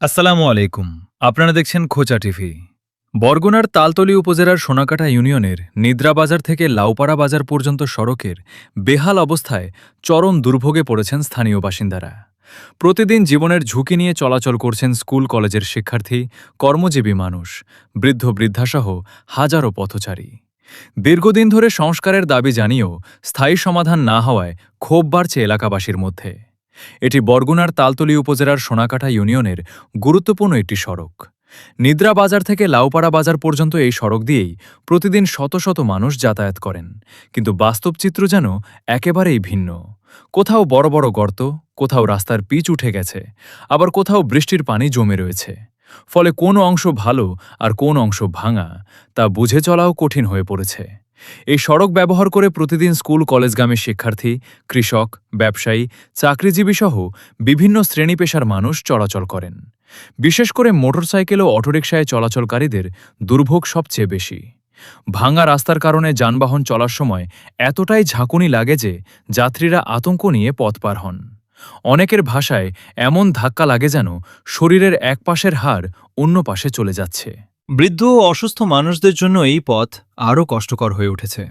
আসসালামু আলাইকুম। আপনারা দেখছেন খোঁচা টিভি। বরগুনার তালতলী উপজেলার সোনাকাটা ইউনিয়নের নিদ্রা বাজার থেকে লাউপাড়া বাজার পর্যন্ত সড়কের বেহাল অবস্থায় চরম দুর্ভোগে পড়েছেন স্থানীয় বাসিন্দারা। প্রতিদিন জীবনের ঝুঁকি নিয়ে চলাচল করছেন স্কুল কলেজের শিক্ষার্থী, কর্মজীবী মানুষ, বৃদ্ধ বৃদ্ধাসহ হাজারো পথচারী। দীর্ঘদিন ধরে সংস্কারের দাবি জানিয়েও স্থায়ী সমাধান না হওয়ায় ক্ষোভ বাড়ছে এলাকাবাসীর মধ্যে। এটি বরগুনার তালতলী উপজেলার সোনাকাটা ইউনিয়নের গুরুত্বপূর্ণ একটি সড়ক। নিদ্রা বাজার থেকে লাউপাড়া বাজার পর্যন্ত এই সড়ক দিয়েই প্রতিদিন শত শত মানুষ যাতায়াত করেন, কিন্তু বাস্তব চিত্র যেন একেবারেই ভিন্ন। কোথাও বড় বড় গর্ত, কোথাও রাস্তার পিচ উঠে গেছে, আবার কোথাও বৃষ্টির পানি জমে রয়েছে। ফলে কোন অংশ ভালো আর কোন অংশ ভাঙা তা বুঝে চলাও কঠিন হয়ে পড়েছে। এই সড়ক ব্যবহার করে প্রতিদিন স্কুল কলেজগামী শিক্ষার্থী, কৃষক, ব্যবসায়ী, চাকরিজীবী সহ বিভিন্ন শ্রেণী পেশার মানুষ চলাচল করেন। বিশেষ করে মোটরসাইকেল ও অটোরিকশায় চলাচলকারীদের দুর্ভোগ সবচেয়ে বেশি। ভাঙা রাস্তার কারণে যানবাহন চলার সময় এতটাই ঝাঁকুনি লাগে যে যাত্রীরা আতঙ্ক নিয়ে পথ পার হন। অনেকের ভাষায় এমন ধাক্কা লাগে যেন শরীরের এক পাশের হাড় অন্য পাশে চলে যাচ্ছে। বৃদ্ধ ও অসুস্থ মানুষদের জন্য এই পথ আরও কষ্টকর হয়ে উঠেছে।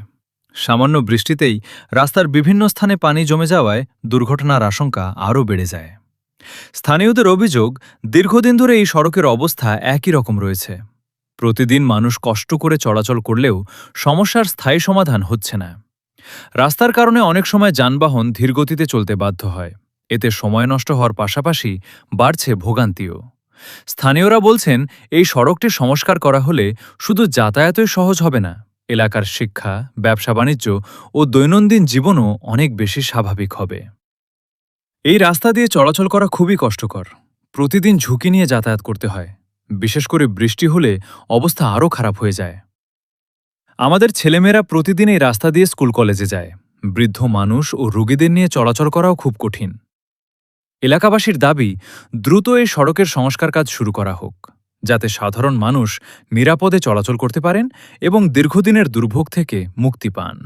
সামান্য বৃষ্টিতেই রাস্তার বিভিন্ন স্থানে পানি জমে যাওয়ায় দুর্ঘটনার আশঙ্কা আরও বেড়ে যায়। স্থানীয়দের অভিযোগ, দীর্ঘদিন ধরে এই সড়কের অবস্থা একই রকম রয়েছে। প্রতিদিন মানুষ কষ্ট করে চলাচল করলেও সমস্যার স্থায়ী সমাধান হচ্ছে না। রাস্তার কারণে অনেক সময় যানবাহন ধীরগতিতে চলতে বাধ্য হয়। এতে সময় নষ্ট হওয়ার পাশাপাশি বাড়ছে ভোগান্তিও। স্থানীয়রা বলছেন, এই সড়কটি সংস্কার করা হলে শুধু যাতায়াতই সহজ হবে না, এলাকার শিক্ষা, ব্যবসা বাণিজ্য ও দৈনন্দিন জীবনও অনেক বেশি স্বাভাবিক হবে। এই রাস্তা দিয়ে চলাচল করা খুবই কষ্টকর। প্রতিদিন ঝুঁকি নিয়ে যাতায়াত করতে হয়। বিশেষ করে বৃষ্টি হলে অবস্থা আরও খারাপ হয়ে যায়। আমাদের ছেলেমেয়েরা প্রতিদিন এই রাস্তা দিয়ে স্কুল কলেজে যায়। বৃদ্ধ মানুষ ও রোগীদের নিয়ে চলাচল করাও খুব কঠিন। এলাকাবাসীর দাবি, দ্রুত এই সড়কের সংস্কার কাজ শুরু করা হোক, যাতে সাধারণ মানুষ নিরাপদে চলাচল করতে পারেন এবং দীর্ঘদিনের দুর্ভোগ থেকে মুক্তি পান।